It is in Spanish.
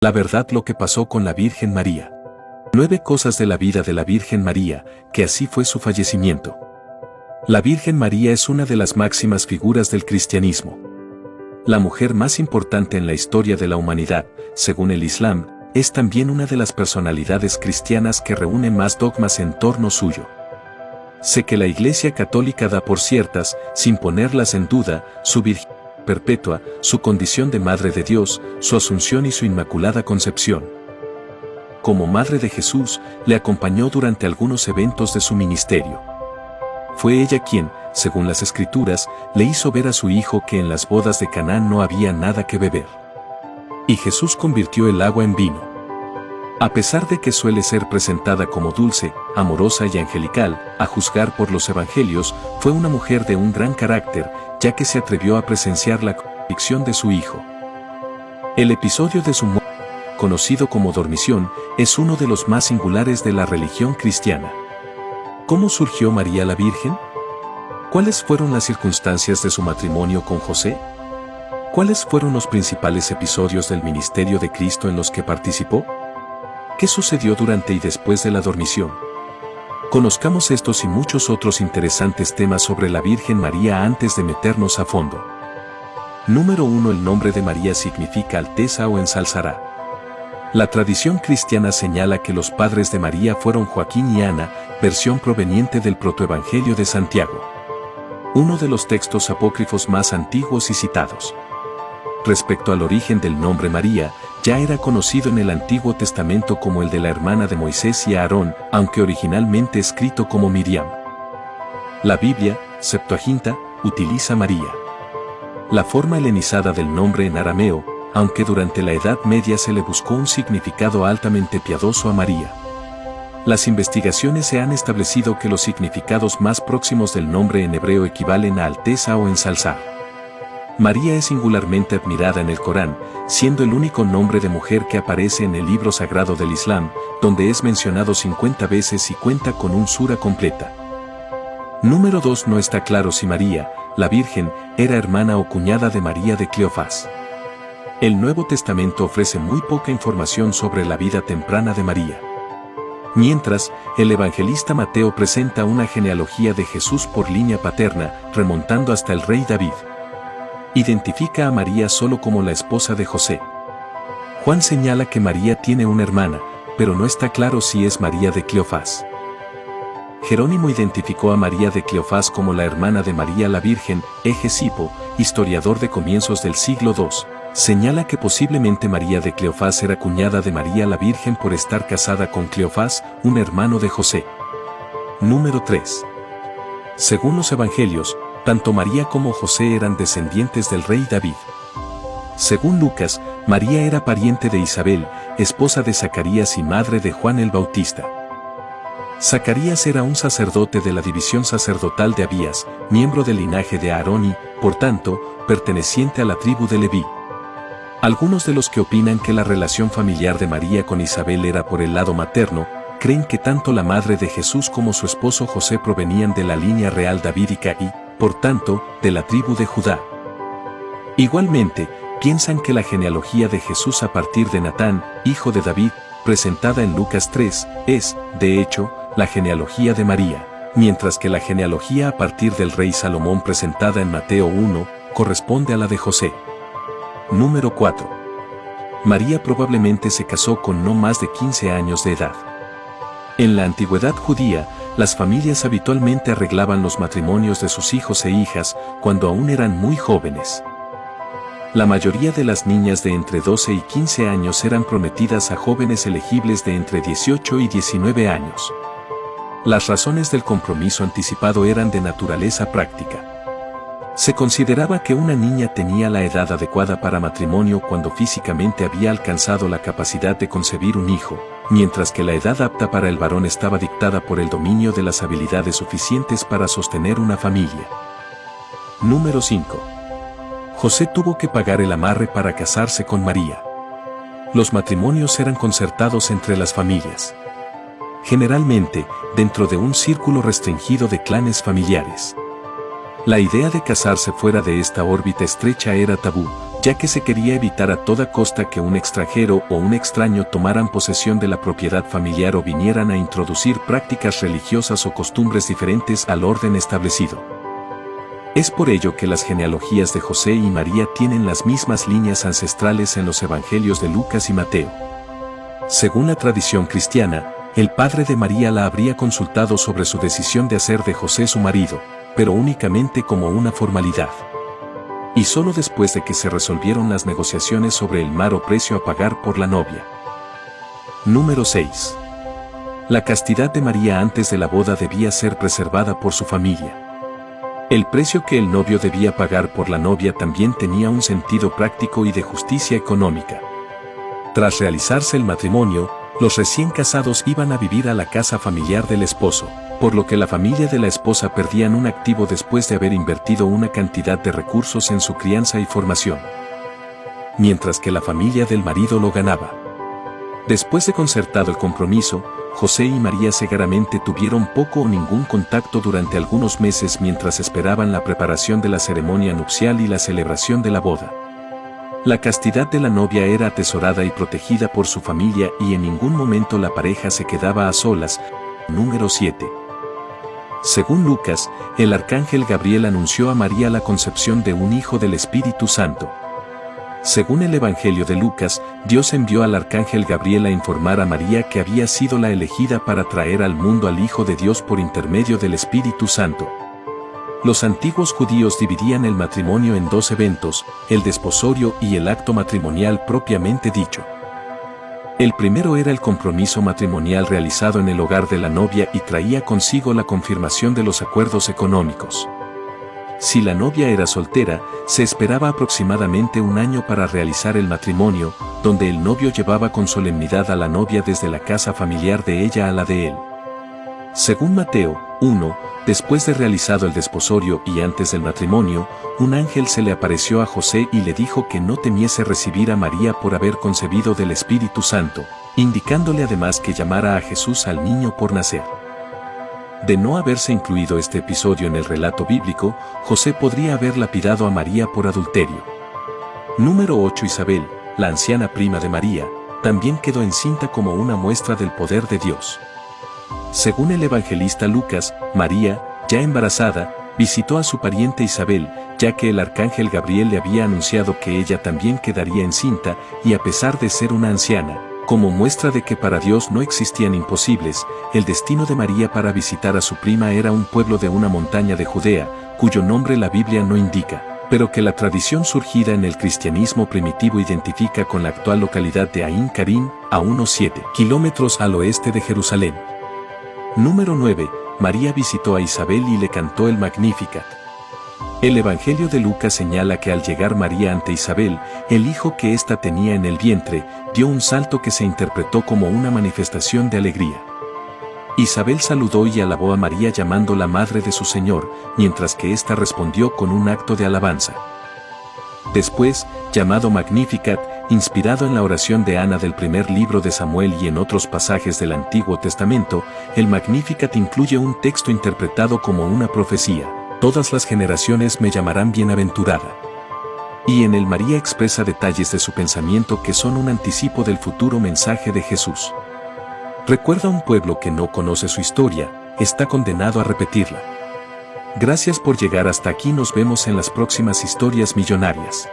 La verdad lo que pasó con la Virgen María. 9 cosas de la vida de la Virgen María, que así fue su fallecimiento. La Virgen María es una de las máximas figuras del cristianismo. La mujer más importante en la historia de la humanidad, según el Islam, es también una de las personalidades cristianas que reúne más dogmas en torno suyo. Sé que la Iglesia Católica da por ciertas, sin ponerlas en duda, su virginidad perpetua, su condición de Madre de Dios, su asunción y su inmaculada concepción. Como Madre de Jesús, le acompañó durante algunos eventos de su ministerio. Fue ella quien, según las Escrituras, le hizo ver a su hijo que en las bodas de Caná no había nada que beber. Y Jesús convirtió el agua en vino. A pesar de que suele ser presentada como dulce, amorosa y angelical, a juzgar por los evangelios, fue una mujer de un gran carácter, ya que se atrevió a presenciar la crucifixión de su hijo. El episodio de su muerte, conocido como dormición, es uno de los más singulares de la religión cristiana. ¿Cómo surgió María la Virgen? ¿Cuáles fueron las circunstancias de su matrimonio con José? ¿Cuáles fueron los principales episodios del ministerio de Cristo en los que participó? ¿Qué sucedió durante y después de la dormición? Conozcamos estos y muchos otros interesantes temas sobre la Virgen María antes de meternos a fondo. Número 1. El nombre de María significa alteza o ensalzará. La tradición cristiana señala que los padres de María fueron Joaquín y Ana, versión proveniente del protoevangelio de Santiago, uno de los textos apócrifos más antiguos y citados. Respecto al origen del nombre María, ya era conocido en el Antiguo Testamento como el de la hermana de Moisés y Aarón, aunque originalmente escrito como Miriam. La Biblia, Septuaginta, utiliza María. La forma helenizada del nombre en arameo, aunque durante la Edad Media se le buscó un significado altamente piadoso a María. Las investigaciones se han establecido que los significados más próximos del nombre en hebreo equivalen a alteza o ensalzar. María es singularmente admirada en el Corán, siendo el único nombre de mujer que aparece en el libro sagrado del Islam, donde es mencionado 50 veces y cuenta con un sura completa. Número 2. No está claro si María, la Virgen, era hermana o cuñada de María de Cleofás. El Nuevo Testamento ofrece muy poca información sobre la vida temprana de María. Mientras, el evangelista Mateo presenta una genealogía de Jesús por línea paterna, remontando hasta el rey David. Identifica a María solo como la esposa de José. Juan señala que María tiene una hermana, pero no está claro si es María de Cleofás. Jerónimo identificó a María de Cleofás como la hermana de María la Virgen. Hegesipo, historiador de comienzos del siglo II, señala que posiblemente María de Cleofás era cuñada de María la Virgen por estar casada con Cleofás, un hermano de José. Número 3. Según los evangelios, tanto María como José eran descendientes del rey David. Según Lucas, María era pariente de Isabel, esposa de Zacarías y madre de Juan el Bautista. Zacarías era un sacerdote de la división sacerdotal de Abías, miembro del linaje de Aarón y, por tanto, perteneciente a la tribu de Leví. Algunos de los que opinan que la relación familiar de María con Isabel era por el lado materno, creen que tanto la madre de Jesús como su esposo José provenían de la línea real davídica y, por tanto, de la tribu de Judá. Igualmente, piensan que la genealogía de Jesús a partir de Natán, hijo de David, presentada en Lucas 3, es, de hecho, la genealogía de María, mientras que la genealogía a partir del rey Salomón presentada en Mateo 1, corresponde a la de José. Número 4. María probablemente se casó con no más de 15 años de edad. En la antigüedad judía, las familias habitualmente arreglaban los matrimonios de sus hijos e hijas cuando aún eran muy jóvenes. La mayoría de las niñas de entre 12 y 15 años eran prometidas a jóvenes elegibles de entre 18 y 19 años. Las razones del compromiso anticipado eran de naturaleza práctica. Se consideraba que una niña tenía la edad adecuada para matrimonio cuando físicamente había alcanzado la capacidad de concebir un hijo, mientras que la edad apta para el varón estaba dictada por el dominio de las habilidades suficientes para sostener una familia. Número 5. José tuvo que pagar el amarre para casarse con María. Los matrimonios eran concertados entre las familias. Generalmente, dentro de un círculo restringido de clanes familiares. La idea de casarse fuera de esta órbita estrecha era tabú, ya que se quería evitar a toda costa que un extranjero o un extraño tomaran posesión de la propiedad familiar o vinieran a introducir prácticas religiosas o costumbres diferentes al orden establecido. Es por ello que las genealogías de José y María tienen las mismas líneas ancestrales en los evangelios de Lucas y Mateo. Según la tradición cristiana, el padre de María la habría consultado sobre su decisión de hacer de José su marido, pero únicamente como una formalidad. Y solo después de que se resolvieron las negociaciones sobre el mar o precio a pagar por la novia. Número 6. La castidad de María antes de la boda debía ser preservada por su familia. El precio que el novio debía pagar por la novia también tenía un sentido práctico y de justicia económica. Tras realizarse el matrimonio, los recién casados iban a vivir a la casa familiar del esposo, por lo que la familia de la esposa perdían un activo después de haber invertido una cantidad de recursos en su crianza y formación, mientras que la familia del marido lo ganaba. Después de concertado el compromiso, José y María seguramente tuvieron poco o ningún contacto durante algunos meses mientras esperaban la preparación de la ceremonia nupcial y la celebración de la boda. La castidad de la novia era atesorada y protegida por su familia y en ningún momento la pareja se quedaba a solas. Número 7. Según Lucas, el arcángel Gabriel anunció a María la concepción de un hijo del Espíritu Santo. Según el Evangelio de Lucas, Dios envió al arcángel Gabriel a informar a María que había sido la elegida para traer al mundo al Hijo de Dios por intermedio del Espíritu Santo. Los antiguos judíos dividían el matrimonio en dos eventos, el desposorio y el acto matrimonial propiamente dicho. El primero era el compromiso matrimonial realizado en el hogar de la novia y traía consigo la confirmación de los acuerdos económicos. Si la novia era soltera, se esperaba aproximadamente un año para realizar el matrimonio, donde el novio llevaba con solemnidad a la novia desde la casa familiar de ella a la de él. Según Mateo 1, después de realizado el desposorio y antes del matrimonio, un ángel se le apareció a José y le dijo que no temiese recibir a María por haber concebido del Espíritu Santo, indicándole además que llamara a Jesús al niño por nacer. De no haberse incluido este episodio en el relato bíblico, José podría haber lapidado a María por adulterio. Número 8. Isabel, la anciana prima de María, también quedó encinta como una muestra del poder de Dios. Según el evangelista Lucas, María, ya embarazada, visitó a su pariente Isabel, ya que el arcángel Gabriel le había anunciado que ella también quedaría encinta, y a pesar de ser una anciana, como muestra de que para Dios no existían imposibles, el destino de María para visitar a su prima era un pueblo de una montaña de Judea, cuyo nombre la Biblia no indica, pero que la tradición surgida en el cristianismo primitivo identifica con la actual localidad de Ain Karim, a unos 7 kilómetros al oeste de Jerusalén. Número 9. María visitó a Isabel y le cantó el Magnificat. El Evangelio de Lucas señala que al llegar María ante Isabel, el hijo que ésta tenía en el vientre, dio un salto que se interpretó como una manifestación de alegría. Isabel saludó y alabó a María llamándola madre de su Señor, mientras que ésta respondió con un acto de alabanza. Después, llamado Magnificat, inspirado en la oración de Ana del primer libro de Samuel y en otros pasajes del Antiguo Testamento, el Magnificat incluye un texto interpretado como una profecía: todas las generaciones me llamarán bienaventurada. Y en el María expresa detalles de su pensamiento que son un anticipo del futuro mensaje de Jesús. Recuerda, un pueblo que no conoce su historia, está condenado a repetirla. Gracias por llegar hasta aquí, nos vemos en las próximas historias millonarias.